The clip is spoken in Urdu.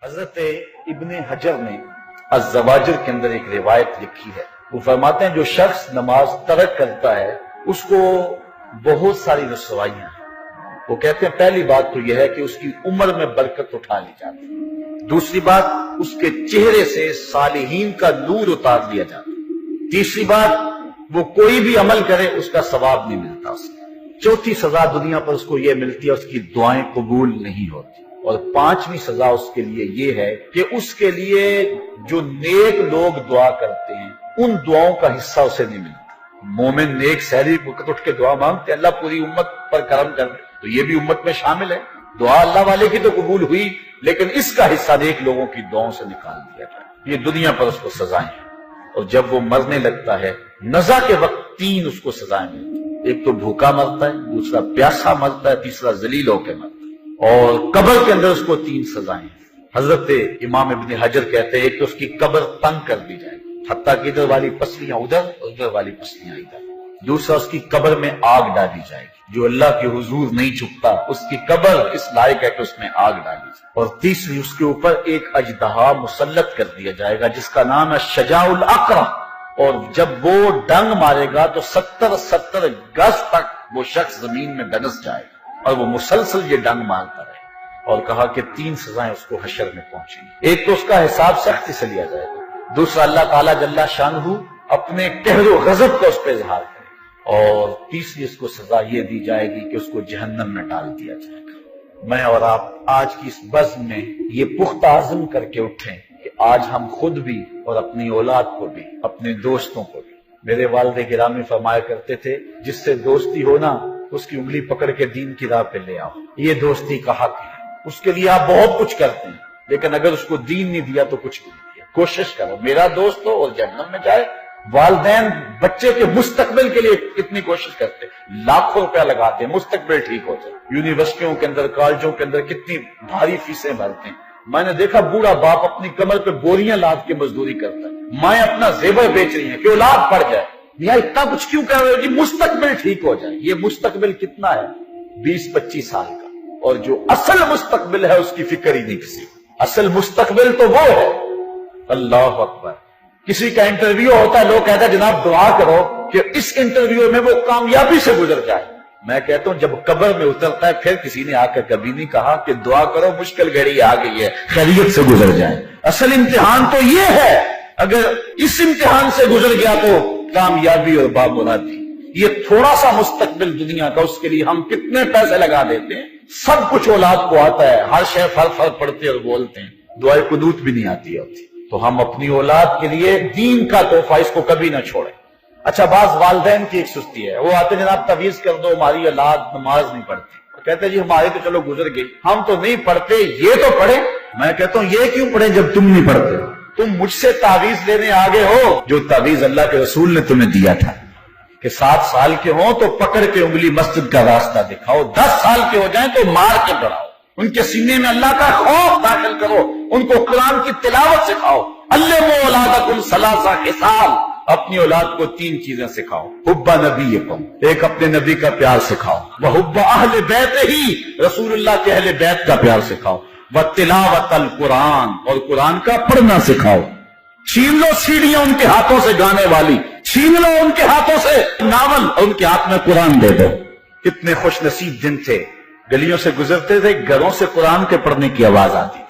حضرت ابن حجر نے الزواجر کے اندر ایک روایت لکھی ہے. وہ فرماتے ہیں جو شخص نماز ترک کرتا ہے اس کو بہت ساری رسوائیاں ہیں. وہ کہتے ہیں پہلی بات تو یہ ہے کہ اس کی عمر میں برکت اٹھا لی جاتی ہے. دوسری بات اس کے چہرے سے صالحین کا نور اتار دیا جاتا ہے. تیسری بات وہ کوئی بھی عمل کرے اس کا ثواب نہیں ملتا اسے. چوتھی سزا دنیا پر اس کو یہ ملتی ہے اس کی دعائیں قبول نہیں ہوتی. اور پانچویں سزا اس کے لیے یہ ہے کہ اس کے لیے جو نیک لوگ دعا کرتے ہیں ان دعاؤں کا حصہ اسے نہیں ملتا. مومن نیک سحری وقت اٹھ کے دعا مانگتے اللہ پوری امت پر کرم کر دے تو یہ بھی امت میں شامل ہے. دعا اللہ والے کی تو قبول ہوئی لیکن اس کا حصہ نیک لوگوں کی دعاؤں سے نکال دیا جائے. یہ دنیا پر اس کو سزائیں ہیں. اور جب وہ مرنے لگتا ہے نزا کے وقت تین اس کو سزائیں ملتی. ایک تو بھوکا مرتا ہے, دوسرا پیاسا مرتا ہے, تیسرا ذلیل ہو کے مرتا ہے. اور قبر کے اندر اس کو تین سزائیں ہیں. حضرت امام ابن حجر کہتے ہیں ایک تو اس کی قبر تنگ کر دی جائے حتیٰ کہ ادھر والی پسلیاں ادھر اور ادھر والی پسلیاں ادھر. دوسرا اس کی قبر میں آگ ڈالی جائے گی. جو اللہ کے حضور نہیں جھکتا اس کی قبر اس لائق ہے کہ اس میں آگ ڈالی جائے. اور تیسری اس کے اوپر ایک اژدہا مسلط کر دیا جائے گا جس کا نام ہے شجاع الاقرع. اور جب وہ ڈنگ مارے گا تو 70 گز تک وہ شخص زمین میں دنس جائے گا اور وہ مسلسل یہ ڈنگ مارتا رہے. اور کہا کہ تین سزائیں اس کو حشر میں پہنچیں گی. ایک تو اس کا حساب سختی سے لیا جائے گا. دوسرا اللہ تعالیٰ جل شانہ اپنے قہر و غضب کا اس پہ اظہار کرے. اور تیسری اس کو سزا یہ دی جائے گی کہ اس کو جہنم میں ڈال دیا جائے گا. میں اور آپ آج کی اس بزم میں یہ پختہ عزم کر کے اٹھیں کہ آج ہم خود بھی اور اپنی اولاد کو بھی اپنے دوستوں کو بھی. میرے والد گرامی فرمایا کرتے تھے جس سے دوستی ہونا اس کی انگلی پکڑ کے دین کی راہ پہ لے آؤ. یہ دوستی کا حق ہے. اس کے لیے آپ بہت کچھ کرتے ہیں لیکن اگر اس کو دین نہیں دیا تو کچھ نہیں دیا. کوشش کرو میرا دوست ہو اور جہنم میں جائے. والدین بچے کے مستقبل کے لیے کتنی کوشش کرتے ہیں, لاکھوں روپیہ لگاتے ہیں مستقبل ٹھیک ہو جائے. یونیورسٹیوں کے اندر کالجوں کے اندر کتنی بھاری فیسیں بھرتے ہیں. میں نے دیکھا بوڑھا باپ اپنی کمر پہ بوریاں لاد کے مزدوری کرتا ہے. مائیں اپنا زیور بیچ رہی ہیں کہ اولاد پڑ جائے. میاں اتنا کچھ کیوں کر رہے ہو کہ مستقبل ٹھیک ہو جائے. یہ مستقبل کتنا ہے 20-25 سال کا. اور جو اصل مستقبل ہے اس کی فکر ہی نہیں کسی. اصل مستقبل تو وہ ہے. اللہ اکبر. کسی کا انٹرویو ہوتا ہے لوگ کہتا ہے جناب دعا کرو کہ اس انٹرویو میں وہ کامیابی سے گزر جائے. میں کہتا ہوں جب قبر میں اترتا ہے پھر کسی نے آ کر کبھی نہیں کہا کہ دعا کرو مشکل گھڑی آ گئی ہے خیریت سے گزر جائے. اصل امتحان تو یہ ہے. اگر اس امتحان سے گزر گیا تو کامیابی اور بامرادی. یہ تھوڑا سا مستقبل دنیا کا اس کے لیے ہم کتنے پیسے لگا دیتے ہیں. سب کچھ اولاد کو آتا ہے, ہر شے فر پڑھتے اور بولتے ہیں, دعائے قنوت بھی نہیں آتی ہوتی. تو ہم اپنی اولاد کے لیے دین کا تحفہ اس کو کبھی نہ چھوڑیں. اچھا بعض والدین کی ایک سستی ہے, وہ آتے جناب تعویذ کر دو ہماری اولاد نماز نہیں پڑھتی. کہتے جی ہماری تو چلو گزر گئی ہم تو نہیں پڑھتے یہ تو پڑھیں. میں کہتا ہوں یہ کیوں پڑھیں جب تم نہیں پڑھتے. تم مجھ سے تعویذ لینے آگے ہو جو تعویذ اللہ کے رسول نے تمہیں دیا تھا کہ 7 سال کے ہوں تو پکڑ کے انگلی مسجد کا راستہ دکھاؤ, 10 سال کے ہو جائیں تو مار کے پڑھاؤ, ان کے سینے میں اللہ کا خوف داخل کرو, ان کو قرآن کی تلاوت سکھاؤ. علموا اولادکم ثلاث خصال, اپنی اولاد کو 3 چیزیں سکھاؤ. حب نبیکم, ایک اپنے نبی کا پیار سکھاؤ. وحب اہل بیت ہی, رسول اللہ کے اہل بیت کا پیار سکھاؤ. وتلاوت القرآن, اور قرآن کا پڑھنا سکھاؤ. چھین لو سیڑھیاں ان کے ہاتھوں سے گانے والی, چھین لو ان کے ہاتھوں سے ناول اور ان کے ہاتھ میں قرآن دے دو. کتنے خوش نصیب دن تھے, گلیوں سے گزرتے تھے گھروں سے قرآن کے پڑھنے کی آواز آتی تھی.